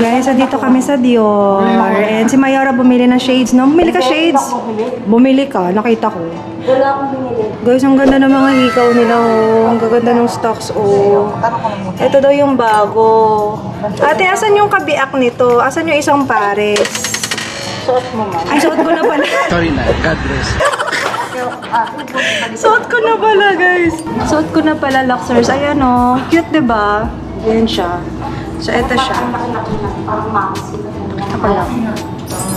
Guys, dito kami sa Dior. And si Mayora bumili ng shades, no? Bumili ka shades? Bumili ka, nakita ko. Wala akong binili. Guys, ang ganda ng mga hikaw nila, oh. Ang gaganda ng stocks, oh. Ito daw yung bago. Ate, asan yung kabiak nito? Asan yung isang pares? Suot mo man. Ay, suot ko na pala. Sorry na, God bless. Suot ko na pala, guys. Suot ko na pala, Luxers. Ayan, oh. Cute, diba? Ayan siya. So, ito siya. Ako lang.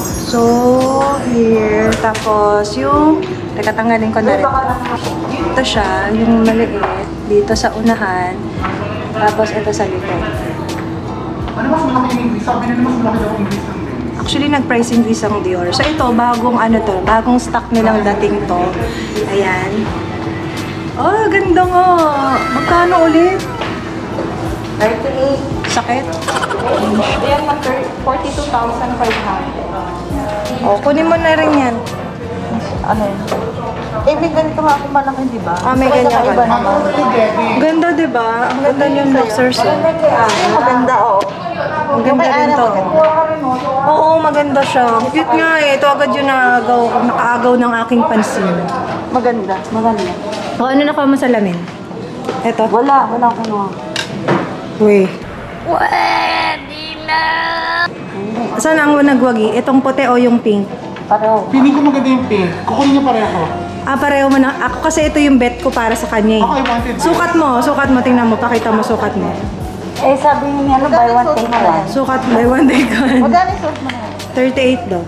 So, here. Tapos, yung... Teka, tanggalin ko na rin. Ito siya, yung maliit. Dito sa unahan. Tapos, ito sa likod. Ano mas malaki yung English? Sabi nila mas malaki daw English ng English. Actually, nag-price increase ang Dior. So, ito, bagong ano to. Bagong stock nilang dating to. Ayan. Oh, ganda nga. Magkano ulit? 38. Sakit? Ayan, 42,500. O, kunin mo na rin yan. Ano yun? Eh, may ganito nga ako malaki, di ba? Ah, may ganyan Iba ka. naman. Ganda, diba? Ang ganda yung Luxers. Maganda, oh. Ang ganda rin to. Oo, maganda siya. Cute nga eh. Ito agad yung nakaagaw ng aking pansin. Maganda. Maganda. O, ano na mo sa lamin? Ito. Wala akong ano. Uy. Saan ang nagwagi? Itong puti o yung pink? Pareho. Feeling ko maganda yung pink. Kukunin niya pareho. Ah, pareho mo na. Ako kasi ito yung bet ko para sa kanya eh. Ako, I wanted this. Sukat mo. Tingnan mo. Pakita mo, sukat mo. Eh, sabi niya, ano, buy one, take one. Sukat, buy one, take one. Magkano yung suot mo na? 38 daw.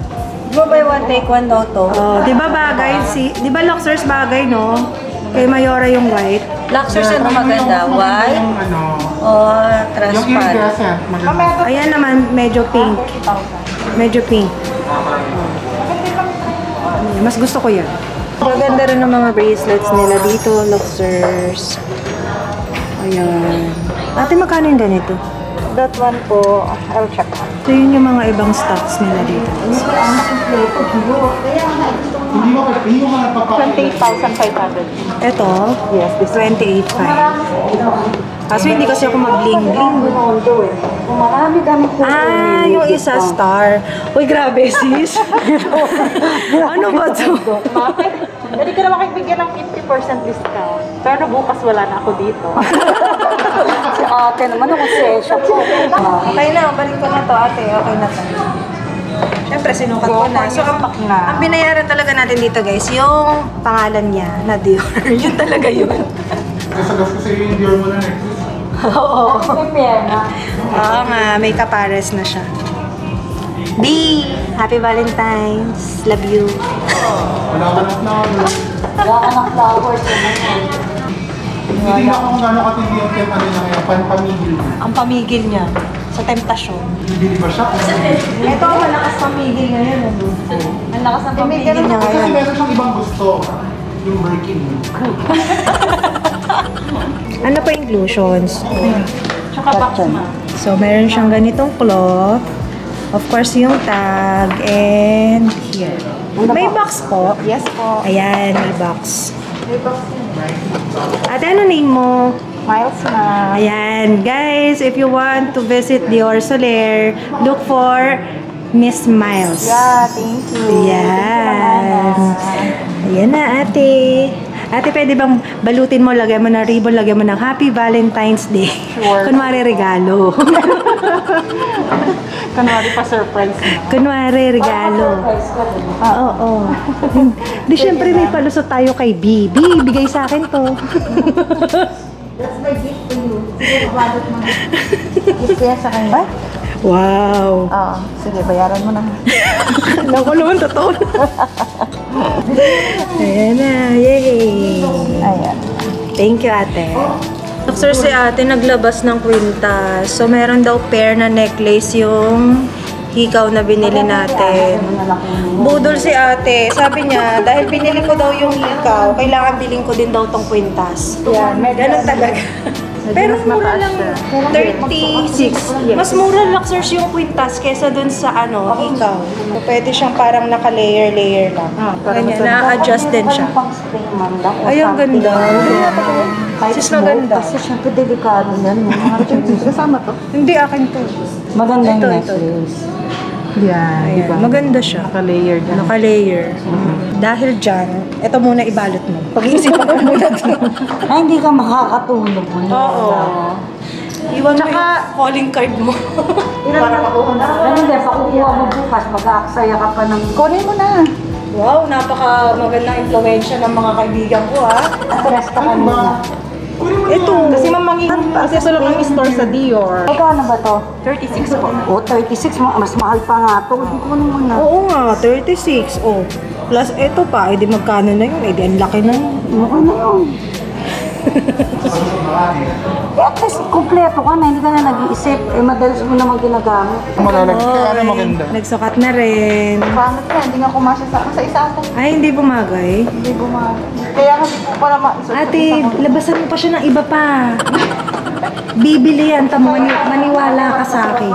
Di ba buy one, take one daw to? Oh, di ba bagay? Di ba Luxers bagay, no? Kay Mayora yung white. Luxers ano maganda? White Yung ano, or yung transparent? iridescent. Maganda. Ayan naman, medyo pink. Medyo pink. Mas gusto ko yan. Maganda rin ng mga bracelets nila dito, Luxers. Ayan. Ate, magkano yung ganito? That one po, I'll check. So, yun yung mga ibang stocks nila dito. Hindi mo ka nagpapakita. 28,500. Ito, Yes, this 28.5. Kaso hindi kasi ako mag-bling-bling. Marami gamit ko. Ah, yung isa star. Uy, grabe sis. Ano ba to? Bakit? Hindi ka naman bigyan ng 50% discount. Pero bukas wala na ako dito. Si ate naman, ako sesya po. Okay na, balik ko na to ate. Okay na to. Siyempre, sinukat ko na. So, ang binayaran talaga natin dito guys, yung pangalan niya na Dior. Yun talaga yun. Kasagas kasi yung Dior mo na next. Oo. Prepare na. Oo nga, may kapares na siya. B! Happy Valentine's! Love you! Wala ka ng flowers. Wala ka ng flowers. Hindi na ako kung gano'ng katindi yung temp ano na kaya, pamigil mo. Ang pamigil niya sa temptasyon. Bibili ba siya? Ito ang malakas pamigil ngayon. Ano? Ang lakas ng pamigil niya Kasi ngayon. meron siyang ibang gusto. Yung Birkin. Ano pa inclusions? Tsaka box na. So, meron siyang ganitong cloth. Of course, yung tag. And here. May box po. Yes po. Ayan, may box. Ate, ano name mo? Miles na. Ayan, guys, if you want to visit Dior Soler, look for Miss Miles. Yeah, thank you. Ayan. Ayan na, ate. Ate, pwede bang balutin mo, lagyan mo ng ribbon, lagyan mo ng Happy Valentine's Day? Sure. Kunwari regalo. Kunwari pa surprise na. Kunwari regalo. Oo. Di syempre may palusot tayo kay B. B, bigay sa akin to. That's my gift to you. Sige, balot mo. Gift yan sa kanya. Wow. Oo. Sige, bayaran mo na. Alam ko naman, totoo na. Ayan na, yay! Ayan. Thank you, ate. Sir, si ate naglabas ng kwintas. So, meron daw pair na necklace yung hikaw na binili natin. Budol si ate. Sabi niya, dahil binili ko daw yung hikaw, kailangan bilhin ko din daw tong kwintas. Yan, Ganun talaga. Pero mas mura mataas lang, siya. 36. Mas mura Luxors yung quintas kesa dun sa hikaw. So, pwede siyang parang naka-layer-layer lang. Ganyan, na-adjust din siya. Ay, ang ganda. Sis, maganda. Kasi syempre delikado yan. Kasama to. Hindi, akin to. Maganda yung Ito. necklace. Yan, Ayan, diba? maganda siya. Naka-layer dyan. Naka-layer. Dahil dyan, ito muna ibalot mo. Pag-iisipan ko muna ito. Ay, hindi ka makakatulog mo. Oo. Iwan mo yung calling card mo. Para pakuha na. Ano hindi, pakukuha mo bukas. Mag-aaksaya ka pa ng... Kunin mo na. Wow, napaka magandang impluwensya ng mga kaibigan ko, ha? Stress ka kanina. Ito. Kasi mamangin, kasi ito lang ang store sa Dior. Magkano ba to? 36 po. O, 36. Mas mahal pa nga to. Hindi ko naman na. Oo nga, 36. Oh. Plus, ito pa, edi magkano na yun? Edi ang laki na yun. Okay na yun. At least, kumpleto ka na. Hindi ka na nag-iisip. Eh, madalas mo naman ginagamit. Malalagay ka na Oy, maganda. nagsukat na rin. Pangit ka, hindi nga kumasya sa isa ako. Ay, hindi bumagay. Hindi bumagay. Kaya hindi ko para maisot. Ate, labasan mo pa siya ng iba pa. Bibili yan, tamo, maniwala ka sa akin.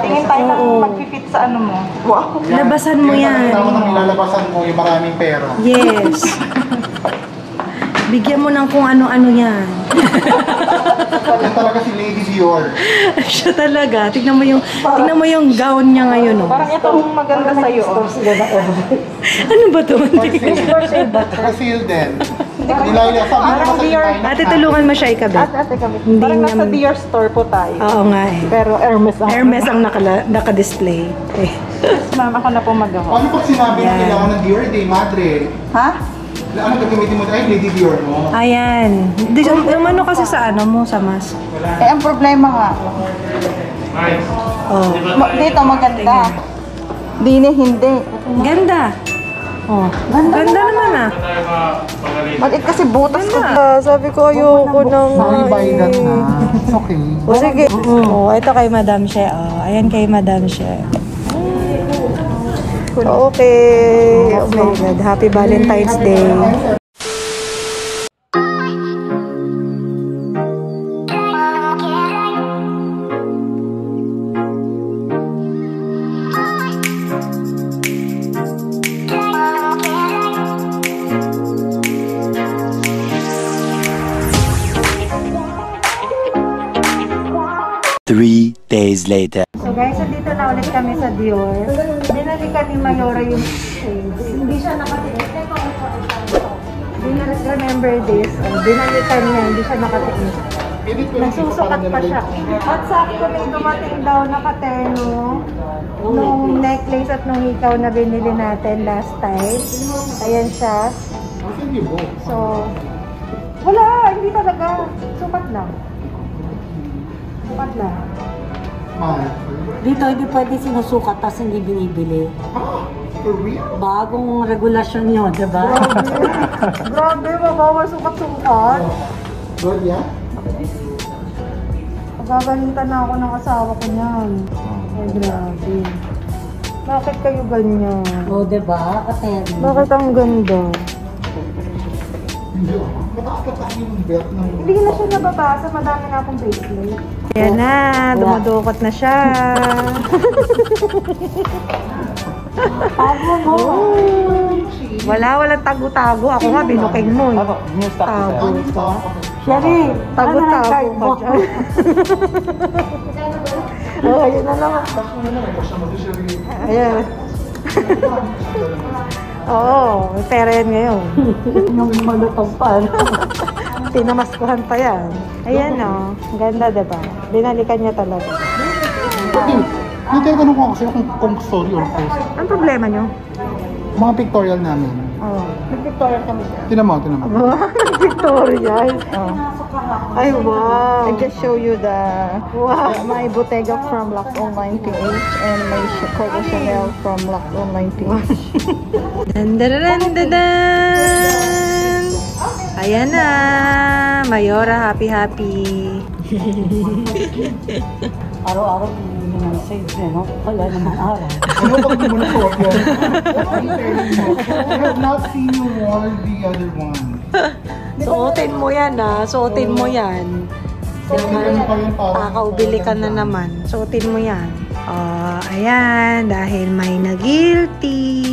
Tingin tayo na Oo. mag-fit sa ano mo. Wow. Labasan mo yan. Tama nang ilalabasan mo yung maraming pera. Yes. Bigyan mo ng kung ano-ano yan. Yan talaga si Lady Dior. Siya talaga. Tingnan mo yung gown niya ngayon, oh. Parang itong maganda sa'yo. Ano ba to? Saka seal din. Nilayla, sabi mo sa Dior. Ate, tulungan mo siya ikabit. Ate kami. Hindi Parang niya- nasa Dior store po tayo. Oo nga eh. Pero Hermes ang. Hermes ang naka-display. Eh. Ma'am, ako na po magawa. Ano pag sinabi Yan. na kailangan ng Dior Day, Madre? Ha? Ano gagamitin mo? Ay, Lady Dior mo. Ayan. Yung ano kasi sa ano mo, sa mas. Eh, ang problema nga. Oh. Dito maganda. Dini hindi. Ganda. Oh. Ganda naman ah. Maliit kasi butas ko. Sabi ko ayoko nang. Sorry, buy that na. It's okay. O sige. Oh, ito kay Madam She. Oh, ayan kay Madam She. Okay. Oh my God. Happy Valentine's Day. Three days later. So guys, dito na ulit kami sa Dior. Dinalikan ni Mayora yung shades. Hindi siya nakatiis. Remember this. Dinalikan niya, hindi siya nakatiis. Nagsusukat pa siya. At sakto may dumating daw nakaterno nung necklace at nung hikaw na binili natin last time. Ayan siya. So, wala, hindi talaga. Sukat lang. Sukat lang. Dito hindi pwede sinusukat tapos hindi binibili. For real? Bagong regulasyon yun, di ba? Grabe, mabawal sukat-sukat. Good, yeah? Pagagalitan na ako ng asawa ko niyan. Ay, grabe. Bakit kayo ganyan? O, di ba? Kateri. Bakit ang ganda? Hindi ako. Matakas yung belt ng... Hindi na siya nababasa. Madami na akong bracelet. Ayan na, dumadukot na siya. Tago mo. Walang tago-tago. Ako nga, binuking mo. Tago ka. Sherry, Tago-tago ka dyan. Oh, ayun na naman. Ayan. Oo, may pera yan ngayon. Yung malutong pa. Tinamaskuhan pa yan. Ayan o, ganda diba? Binalikan niya talaga. Hindi tayo tanong ko kasi kung story or post. Anong problema niyo? Mga pictorial namin. Oh. Victoria kami. Tinan mo, tinan mo. Victorial. Oh. Ay, wow. I just show you the Wow. my Bottega from Lux Online PH and my Coco Chanel from Lux Online PH. Dan. Ayan na. Mayora, happy. Araw-araw hindi naman save, no? Wala naman araw. Ano pag mo na suot yun? I have not seen you wear the other one. Suotin mo yan ah. Suotin mo yan. Ganun pa yun, parang- Pakaubili ka na naman. Suotin mo yan. Oh, ayan. Dahil may na-guilty.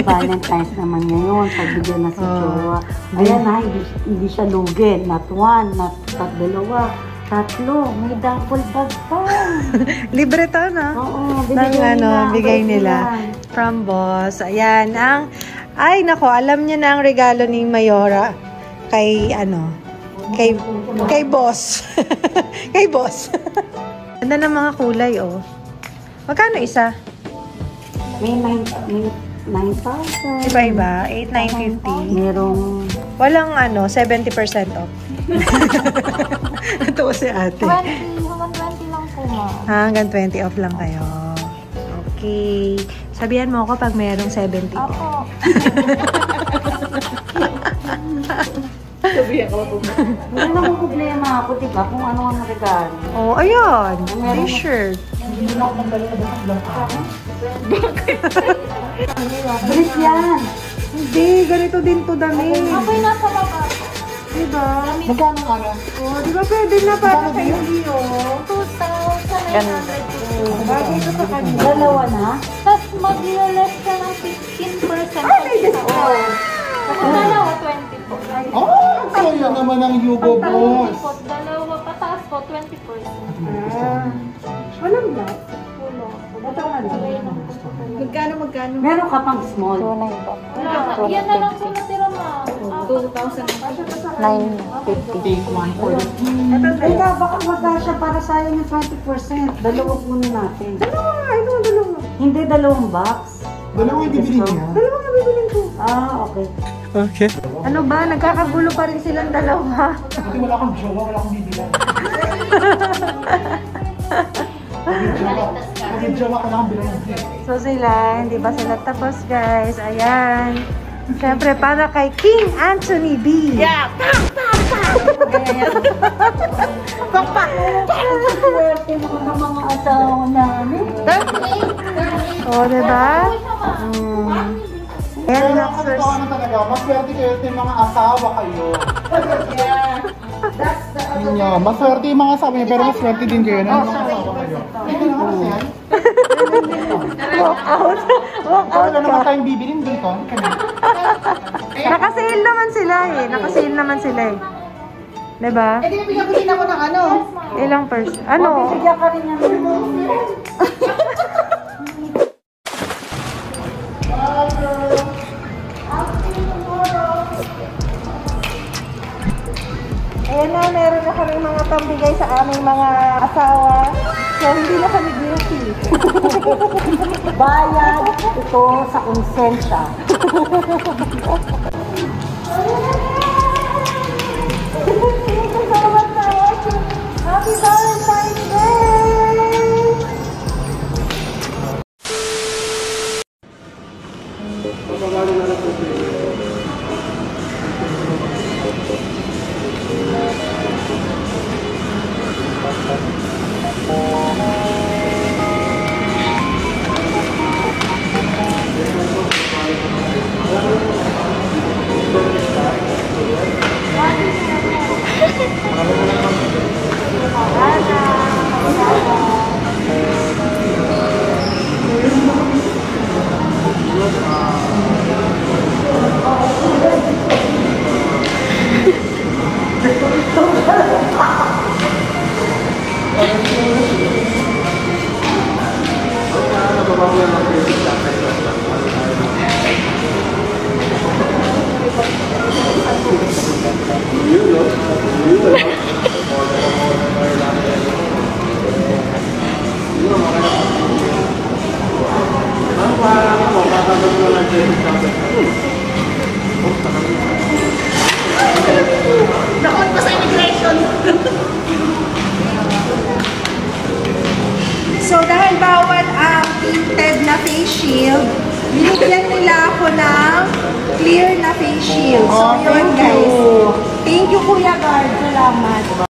Valentine's naman ngayon, pagbigyan na si Oh. Jowa. Ayan na, hindi siya lugi. Not one, not dalawa, tatlo. May double bag pa. Libre to, no? Oo, Bigay nila. From boss. Ayan, ay, nako, alam niya na ang regalo ni Mayora kay, kay boss. Kay boss. Ganda ng mga kulay, oh. Magkano isa? May 9,000. Iba-iba, 8,950. Merong Walang 70% off. Ito si ate. 20, hanggang 20 lang po, ma. Hanggang 20 off lang kayo. Okay. Sabihan mo ako pag mayroong 70 off. Ako. Wala namang problema ako, diba? Kung ano ang regalo. Oh, ayun. T-shirt. Bilis yan! Hindi, ganito din to dami. Ako'y nasa baba. Diba? Magkano ka na? Oh, di ba pwede na para sa iyo? 2,900 po. Bagay ito sa kanya. Dalawa na? Tapos mag-less ka ng 15%. Ay, may discount. Kung dalawa, 20 po. Oh, sa'yo naman ang Hugo Boss. Po, dalawa pataas po, 20%. Walang black. Magkano? Meron ka pang small. Yan na lang po natira, ma. 950. Take one for the team. Teka, baka magkasya para sayang yung 20%. Dalawa kunin natin. Dalawa. Hindi dalawang box. Dalawa yung bibili niya. Dalawa nga bibilin ko. Ah, okay. Okay. Ano ba? Nagkakagulo pa rin silang dalawa. Kasi wala akong jowa, wala akong bibilan. Kasi jowa ka lang ang bilang. So sila, hindi ba sila tapos guys? Ayan. Siyempre para kay King Anthony B. Yeah! Swerte mo ng mga asawa namin. O, diba? Ayan, Pero next kasi first. na talaga, maswerte kayo yung mga asawa kayo. Niyo, maswerte yung mga asawa niyo, pero maswerte din kayo ng mga asawa kayo. Hindi naman kasi yan. Walk out. Walk out Wala naman ka. tayong bibilin dito. Nakasale naman sila eh. Nakasale naman sila eh. Diba? Eh, dinabigyan ako ng ano? Ilang person? Ano? Bigyan ka rin niya ng Ayan na, meron na kami mga pambigay sa aming mga asawa. So, hindi na kami guilty. bayad. Ito sa konsensya. Happy Valentine's Day! So, dahil bawal ang tinted na face shield, binigyan nila ako ng clear na face shield. So, yun guys. Thank you, Kuya Guard. Salamat.